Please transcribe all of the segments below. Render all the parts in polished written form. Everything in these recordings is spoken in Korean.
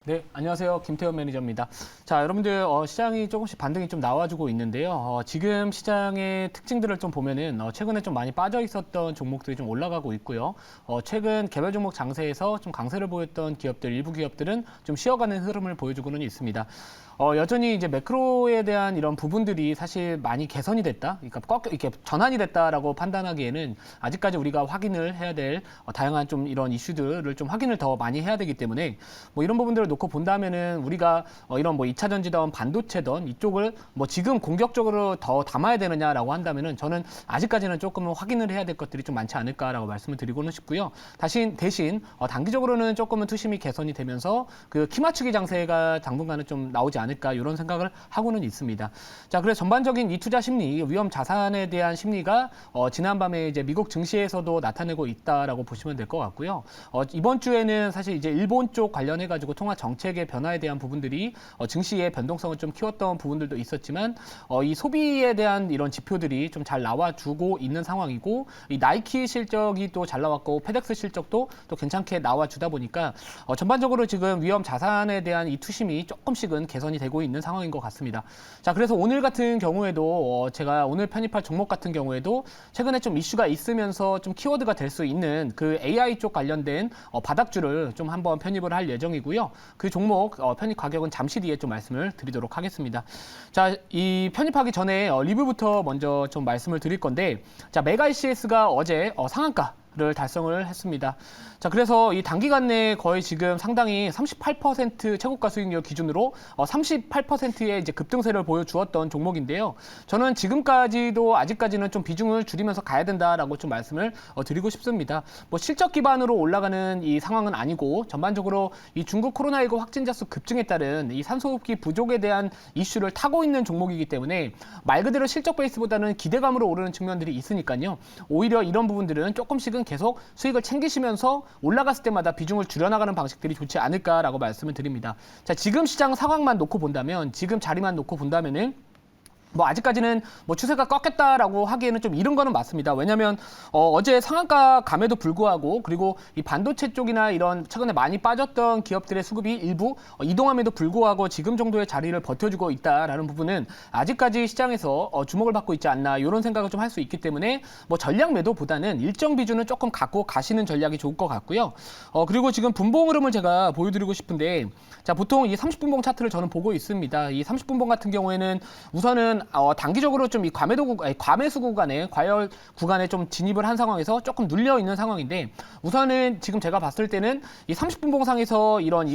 네, 안녕하세요. 김태현 매니저입니다. 자, 여러분들 시장이 조금씩 반등이 좀 나와주고 있는데요. 지금 시장의 특징들을 좀 보면은 최근에 좀 많이 빠져 있었던 종목들이 좀 올라가고 있고요. 최근 개별 종목 장세에서 좀 강세를 보였던 기업들, 일부 기업들은 좀 쉬어가는 흐름을 보여주고는 있습니다. 여전히 이제 매크로에 대한 이런 부분들이 사실 많이 개선이 됐다, 그러니까 이렇게 전환이 됐다라고 판단하기에는 아직까지 우리가 확인을 해야 될 다양한 좀 이런 이슈들을 좀 확인을 더 많이 해야 되기 때문에 뭐 이런 부분들을 놓고 본다면은 우리가 이런 뭐 2차 전지든 반도체든 이쪽을 뭐 지금 공격적으로 더 담아야 되느냐라고 한다면은 저는 아직까지는 조금은 확인을 해야 될 것들이 좀 많지 않을까라고 말씀을 드리고는 싶고요. 대신 단기적으로는 조금은 투심이 개선이 되면서 그 키 맞추기 장세가 당분간은 좀 나오지 않을까 이런 생각을 하고는 있습니다. 자, 그래서 전반적인 이 투자 심리, 위험 자산에 대한 심리가 지난밤에 이제 미국 증시에서도 나타내고 있다라고 보시면 될 것 같고요. 이번 주에는 사실 이제 일본 쪽 관련해 가지고 통화 정책의 변화에 대한 부분들이 증시의 변동성을 좀 키웠던 부분들도 있었지만 이 소비에 대한 이런 지표들이 좀 잘 나와주고 있는 상황이고 이 나이키 실적이 또 잘 나왔고 페덱스 실적도 또 괜찮게 나와주다 보니까 전반적으로 지금 위험 자산에 대한 이 투심이 조금씩은 개선이 되고 있는 상황인 것 같습니다. 자, 그래서 오늘 같은 경우에도 제가 오늘 편입할 종목 같은 경우에도 최근에 좀 이슈가 있으면서 좀 키워드가 될 수 있는 그 AI 쪽 관련된 바닥주를 좀 한번 편입을 할 예정이고요. 그 종목 편입 가격은 잠시 뒤에 좀 말씀을 드리도록 하겠습니다. 자, 이 편입하기 전에 리뷰부터 먼저 좀 말씀을 드릴 건데, 자, 메가 ECS가 어제 상한가를 달성을 했습니다. 자, 그래서 이 단기간 내에 거의 지금 상당히 38% 최고가 수익률 기준으로 38%의 이제 급등세를 보여주었던 종목인데요. 저는 지금까지도 아직까지는 좀 비중을 줄이면서 가야 된다라고 좀 말씀을 드리고 싶습니다. 뭐 실적 기반으로 올라가는 이 상황은 아니고 전반적으로 이 중국 코로나19 확진자 수 급증에 따른 이 산소호흡기 부족에 대한 이슈를 타고 있는 종목이기 때문에 말 그대로 실적 베이스보다는 기대감으로 오르는 측면들이 있으니까요. 오히려 이런 부분들은 조금씩은 계속 수익을 챙기시면서 올라갔을 때마다 비중을 줄여나가는 방식들이 좋지 않을까라고 말씀을 드립니다. 자, 지금 시장 상황만 놓고 본다면, 지금 자리만 놓고 본다면은 뭐 아직까지는 뭐 추세가 꺾였다라고 하기에는 좀 이른 거는 맞습니다. 왜냐하면 어제 상한가 감에도 불구하고, 그리고 이 반도체 쪽이나 이런 최근에 많이 빠졌던 기업들의 수급이 일부 이동함에도 불구하고 지금 정도의 자리를 버텨주고 있다라는 부분은 아직까지 시장에서 주목을 받고 있지 않나 이런 생각을 좀 할 수 있기 때문에 뭐 전략 매도보다는 일정 비중은 조금 갖고 가시는 전략이 좋을 것 같고요. 그리고 지금 분봉 흐름을 제가 보여드리고 싶은데, 자, 보통 이 30분봉 차트를 저는 보고 있습니다. 이 30분봉 같은 경우에는 우선은 단기적으로 좀 이 과매수 구간에, 과열 구간에 좀 진입을 한 상황에서 조금 눌려 있는 상황인데, 우선은 지금 제가 봤을 때는 이 30분봉 상에서 이런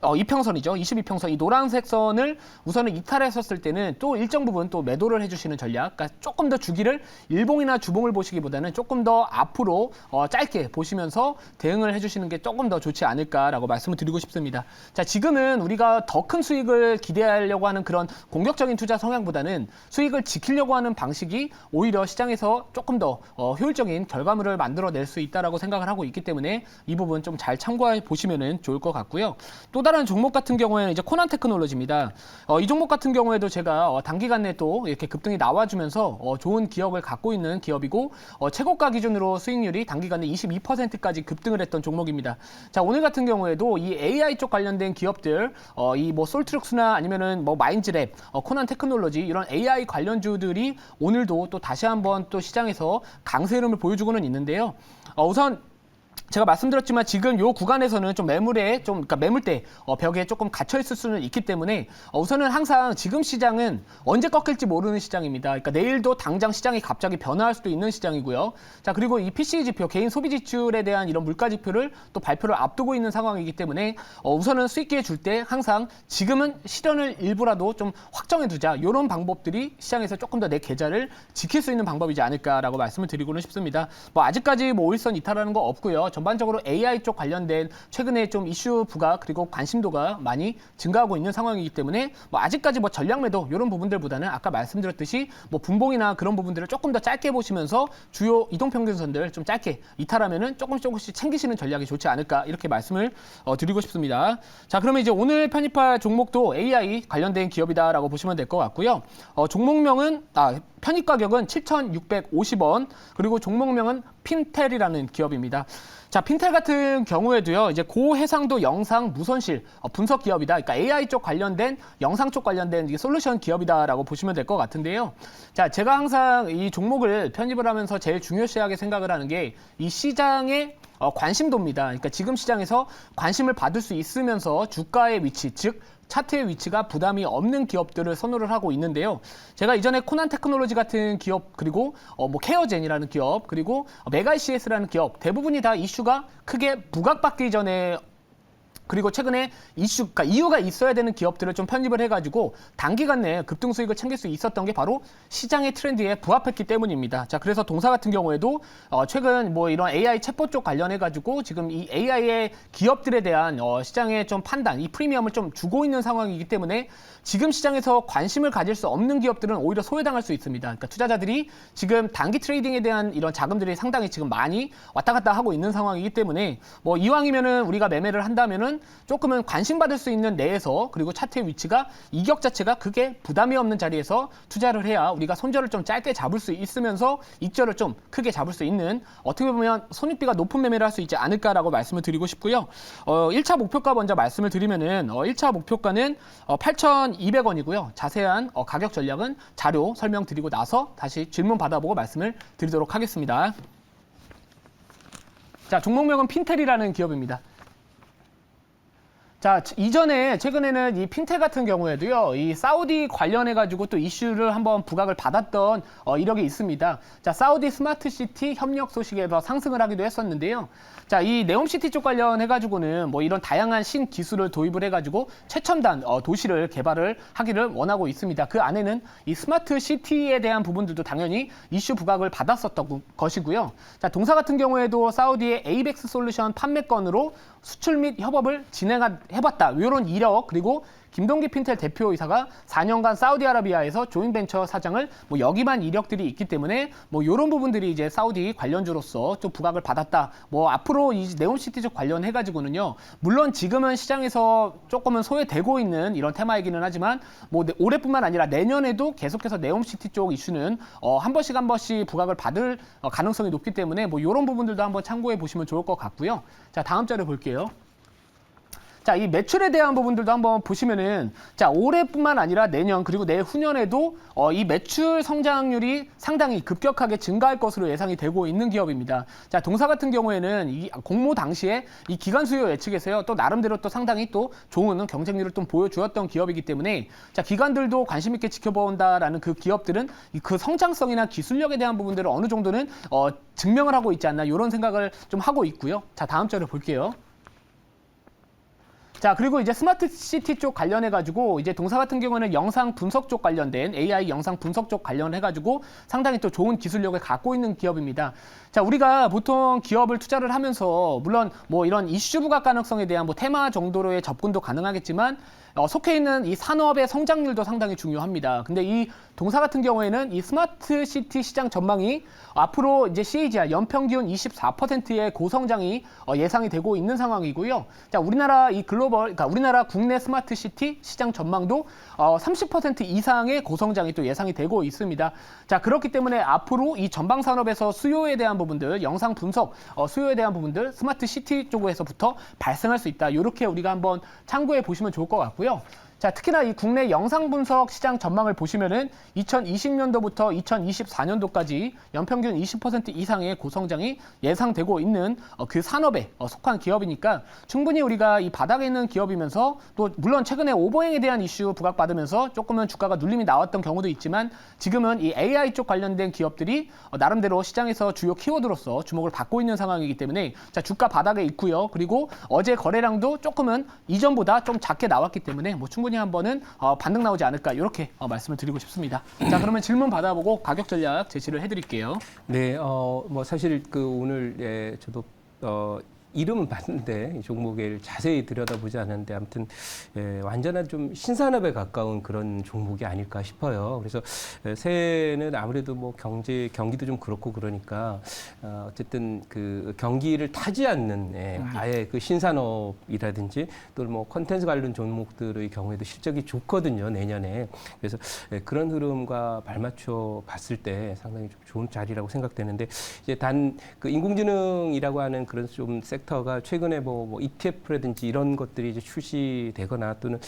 2평선이죠. 22평선, 이 노란색 선을 우선은 이탈했었을 때는 또 일정 부분 또 매도를 해주시는 전략, 그러니까 조금 더 주기를 일봉이나 주봉을 보시기보다는 조금 더 앞으로 짧게 보시면서 대응을 해주시는 게 조금 더 좋지 않을까라고 말씀을 드리고 싶습니다. 자, 지금은 우리가 더 큰 수익을 기대하려고 하는 그런 공격적인 투자 성향보다는 수익을 지키려고 하는 방식이 오히려 시장에서 조금 더 효율적인 결과물을 만들어낼 수 있다라고 생각을 하고 있기 때문에 이 부분 좀 잘 참고해 보시면 좋을 것 같고요. 또 다른 종목 같은 경우에는 이제 코난 테크놀로지입니다. 이 종목 같은 경우에도 제가 단기간 내에 또 이렇게 급등이 나와주면서 좋은 기업을 갖고 있는 기업이고, 최고가 기준으로 수익률이 단기간 내 22%까지 급등을 했던 종목입니다. 자, 오늘 같은 경우에도 이 AI 쪽 관련된 기업들, 이 뭐 솔트룩스나 아니면은 뭐 마인즈랩, 코난 테크놀로지 이런 AI 관련주들이 오늘도 또 다시 한번 또 시장에서 강세 흐름을 보여주고는 있는데요. 우선 제가 말씀드렸지만 지금 요 구간에서는 좀 그러니까 매물대 벽에 조금 갇혀 있을 수는 있기 때문에 우선은 항상 지금 시장은 언제 꺾일지 모르는 시장입니다. 그러니까 내일도 당장 시장이 갑자기 변화할 수도 있는 시장이고요. 자, 그리고 이 PCE 지표, 개인 소비 지출에 대한 이런 물가 지표를 또 발표를 앞두고 있는 상황이기 때문에 우선은 수익기에 줄 때 항상 지금은 실현을 일부라도 좀 확정해 두자, 이런 방법들이 시장에서 조금 더 내 계좌를 지킬 수 있는 방법이지 않을까라고 말씀을 드리고는 싶습니다. 뭐 아직까지 뭐 5일선 이탈하는 거 없고요. 전반적으로 AI 쪽 관련된 최근에 좀 이슈 부각 그리고 관심도가 많이 증가하고 있는 상황이기 때문에 뭐 아직까지 뭐 전략 매도 이런 부분들보다는 아까 말씀드렸듯이 뭐 분봉이나 그런 부분들을 조금 더 짧게 보시면서 주요 이동평균선들 좀 짧게 이탈하면은 조금씩 챙기시는 전략이 좋지 않을까, 이렇게 말씀을 드리고 싶습니다. 자, 그러면 이제 오늘 편입할 종목도 AI 관련된 기업이다라고 보시면 될 것 같고요. 종목명은 편입 가격은 7,650원, 그리고 종목명은 핀텔이라는 기업입니다. 자, 핀텔 같은 경우에도요, 이제 고해상도 영상 무손실 분석 기업이다. 그러니까 AI 쪽 관련된, 영상 쪽 관련된 이 솔루션 기업이다라고 보시면 될 것 같은데요. 자, 제가 항상 이 종목을 편입을 하면서 제일 중요시하게 생각을 하는 게 이 시장의 관심도입니다. 그러니까 지금 시장에서 관심을 받을 수 있으면서 주가의 위치, 즉 차트의 위치가 부담이 없는 기업들을 선호를 하고 있는데요. 제가 이전에 코난 테크놀로지 같은 기업, 그리고 뭐 케어젠이라는 기업, 그리고 메가CS라는 기업, 대부분이 다 이슈가 크게 부각받기 전에, 그리고 최근에 그러니까 이유가 있어야 되는 기업들을 좀 편입을 해가지고 단기간 내에 급등 수익을 챙길 수 있었던 게 바로 시장의 트렌드에 부합했기 때문입니다. 자, 그래서 동사 같은 경우에도 최근 뭐 이런 AI 챗봇 쪽 관련해가지고 지금 이 AI의 기업들에 대한 시장의 좀 판단, 이 프리미엄을 좀 주고 있는 상황이기 때문에 지금 시장에서 관심을 가질 수 없는 기업들은 오히려 소외당할 수 있습니다. 그러니까 투자자들이 지금 단기 트레이딩에 대한 이런 자금들이 상당히 지금 많이 왔다 갔다 하고 있는 상황이기 때문에 뭐 이왕이면은 우리가 매매를 한다면은 조금은 관심받을 수 있는 내에서, 그리고 차트의 위치가 이격 자체가 그게 부담이 없는 자리에서 투자를 해야 우리가 손절을 좀 짧게 잡을 수 있으면서 익절을 좀 크게 잡을 수 있는, 어떻게 보면 손익비가 높은 매매를 할 수 있지 않을까라고 말씀을 드리고 싶고요. 1차 목표가 먼저 말씀을 드리면은 1차 목표가는 8,200원이고요. 자세한 가격 전략은 자료 설명드리고 나서 다시 질문 받아보고 말씀을 드리도록 하겠습니다. 자, 종목명은 핀텔이라는 기업입니다. 자, 이전에 최근에는 이 핀텔 같은 경우에도요, 이 사우디 관련해가지고 또 이슈를 한번 부각을 받았던 이력이 있습니다. 자, 사우디 스마트시티 협력 소식에서 상승을 하기도 했었는데요. 자, 이 네옴시티 쪽 관련해가지고는 뭐 이런 다양한 신기술을 도입을 해가지고 최첨단 도시를 개발을 하기를 원하고 있습니다. 그 안에는 이 스마트시티에 대한 부분들도 당연히 이슈 부각을 받았었던 것이고요. 자, 동사 같은 경우에도 사우디의 에이벡스 솔루션 판매건으로 수출 및 협업을 진행해봤다. 이런 이력, 그리고 김동기 핀텔 대표이사가 4년간 사우디아라비아에서 조인벤처 사장을 뭐 역임한 이력들이 있기 때문에 뭐 이런 부분들이 이제 사우디 관련주로서 좀 부각을 받았다. 뭐 앞으로 이 네옴시티 쪽 관련해가지고는요, 물론 지금은 시장에서 조금은 소외되고 있는 이런 테마이기는 하지만 뭐 올해뿐만 아니라 내년에도 계속해서 네옴시티 쪽 이슈는 한 번씩 부각을 받을 가능성이 높기 때문에 뭐 이런 부분들도 한번 참고해 보시면 좋을 것 같고요. 자, 다음 자료 볼게요. 자, 이 매출에 대한 부분들도 한번 보시면은, 자, 올해뿐만 아니라 내년 그리고 내후년에도 이 매출 성장률이 상당히 급격하게 증가할 것으로 예상이 되고 있는 기업입니다. 자, 동사 같은 경우에는 이 공모 당시에 이 기관 수요 예측에서요, 또 나름대로 또 상당히 또 좋은 경쟁률을 좀 보여주었던 기업이기 때문에, 자, 기관들도 관심 있게 지켜본다라는 그 기업들은 그 성장성이나 기술력에 대한 부분들을 어느 정도는 증명을 하고 있지 않나, 이런 생각을 좀 하고 있고요. 자, 다음 자료 볼게요. 자, 그리고 이제 스마트시티 쪽 관련해가지고 이제 동사 같은 경우는 영상 분석 쪽 관련된 AI 영상 분석 쪽 관련해가지고 상당히 또 좋은 기술력을 갖고 있는 기업입니다. 자, 우리가 보통 기업을 투자를 하면서 물론 뭐 이런 이슈 부각 가능성에 대한 뭐 테마 정도로의 접근도 가능하겠지만 속해 있는 이 산업의 성장률도 상당히 중요합니다. 근데 이 동사 같은 경우에는 이 스마트 시티 시장 전망이 앞으로 이제 CAGR 연평균 24%의 고성장이 예상이 되고 있는 상황이고요. 자, 우리나라 이 그러니까 우리나라 국내 스마트 시티 시장 전망도 30% 이상의 고성장이 또 예상이 되고 있습니다. 자, 그렇기 때문에 앞으로 이 전방 산업에서 수요에 대한 부분들, 영상 분석 수요에 대한 부분들 스마트 시티 쪽에서부터 발생할 수 있다. 이렇게 우리가 한번 참고해 보시면 좋을 것 같고요. 자, 특히나 이 국내 영상 분석 시장 전망을 보시면은 2020년도부터 2024년도까지 연평균 20% 이상의 고성장이 예상되고 있는 그 산업에 속한 기업이니까 충분히 우리가 이 바닥에 있는 기업이면서, 또 물론 최근에 오버행에 대한 이슈 부각받으면서 조금은 주가가 눌림이 나왔던 경우도 있지만 지금은 이 AI 쪽 관련된 기업들이 나름대로 시장에서 주요 키워드로서 주목을 받고 있는 상황이기 때문에, 자, 주가 바닥에 있고요. 그리고 어제 거래량도 조금은 이전보다 좀 작게 나왔기 때문에 뭐 충분히 한번은 반등 나오지 않을까, 이렇게 말씀을 드리고 싶습니다. 자, 그러면 질문 받아보고 가격 전략 제시를 해드릴게요. 네, 뭐 사실 그 오늘 저도 이름은 봤는데 이 종목을 자세히 들여다보지 않았는데 아무튼 완전한 좀 신산업에 가까운 그런 종목이 아닐까 싶어요. 그래서 새해는 아무래도 뭐 경기도 좀 그렇고 그러니까 어쨌든 그 경기를 타지 않는 아예 그 신산업이라든지 또 뭐 콘텐츠 관련 종목들의 경우에도 실적이 좋거든요, 내년에. 그래서 그런 흐름과 발맞춰 봤을 때 상당히 좀 좋은 자리라고 생각되는데 이제 단 그 인공지능이라고 하는 그런 좀 섹터가 최근에 뭐 ETF라든지 이런 것들이 이제 출시되거나 또는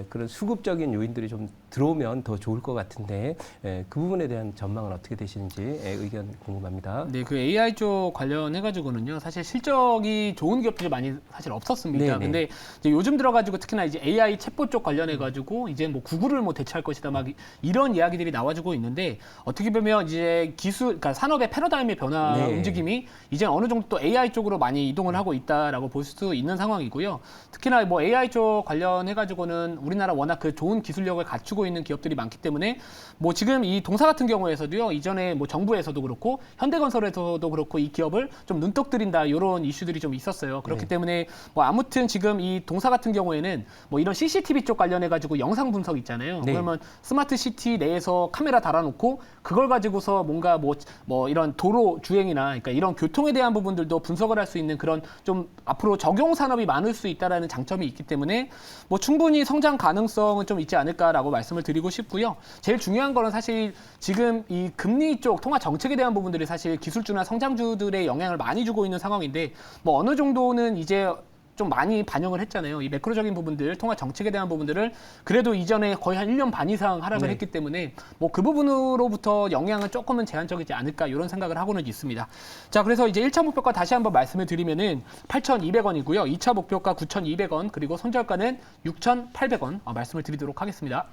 그런 수급적인 요인들이 좀 들어오면 더 좋을 것 같은데 그 부분에 대한 전망은 어떻게 되시는지 의견 궁금합니다. 네, 그 AI 쪽 관련해가지고는요, 사실 실적이 좋은 기업들이 많이 사실 없었습니다. 네네. 근데 이제 요즘 들어가지고 특히나 이제 AI 챗봇 쪽 관련해가지고 이제 뭐 구글을 뭐 대체할 것이다 막 이런 이야기들이 나와주고 있는데 어떻게 보면 이제 그러니까 산업의 패러다임의 변화 네. 움직임이 이제 어느 정도 또 AI 쪽으로 많이 이동을 하고 있다라고 볼 수 있는 상황이고요. 특히나 뭐 AI 쪽 관련해가지고는 우리나라 워낙 그 좋은 기술력을 갖추고 있는 기업들이 많기 때문에 뭐 지금 이 동사 같은 경우에서도요, 이전에 뭐 정부에서도 그렇고 현대건설에서도 그렇고 이 기업을 좀 눈독 들인다 이런 이슈들이 좀 있었어요. 그렇기 때문에 뭐 아무튼 지금 이 동사 같은 경우에는 뭐 이런 CCTV 쪽 관련해 가지고 영상 분석 있잖아요. 네. 그러면 스마트 시티 내에서 카메라 달아놓고 그걸 가지고서 뭔가 뭐 이런 도로 주행이나 그러니까 이런 교통에 대한 부분들도 분석을 할 수 있는 그런 좀 앞으로 적용 산업이 많을 수 있다라는 장점이 있기 때문에 뭐 충분히 성장 가능성은 좀 있지 않을까라고 말씀을 드리고 싶고요. 제일 중요한 거는 사실 지금 이 금리 쪽 통화 정책에 대한 부분들이 사실 기술주나 성장주들의 영향을 많이 주고 있는 상황인데 뭐 어느 정도는 이제 좀 많이 반영을 했잖아요. 이 매크로적인 부분들, 통화 정책에 대한 부분들을 그래도 이전에 거의 한 1년 반 이상 하락을 했기 때문에 뭐 그 부분으로부터 영향은 조금은 제한적이지 않을까 이런 생각을 하고는 있습니다. 자, 그래서 이제 1차 목표가 다시 한번 말씀을 드리면은 8,200원이고요. 2차 목표가 9,200원, 그리고 손절가는 6,800원 말씀을 드리도록 하겠습니다.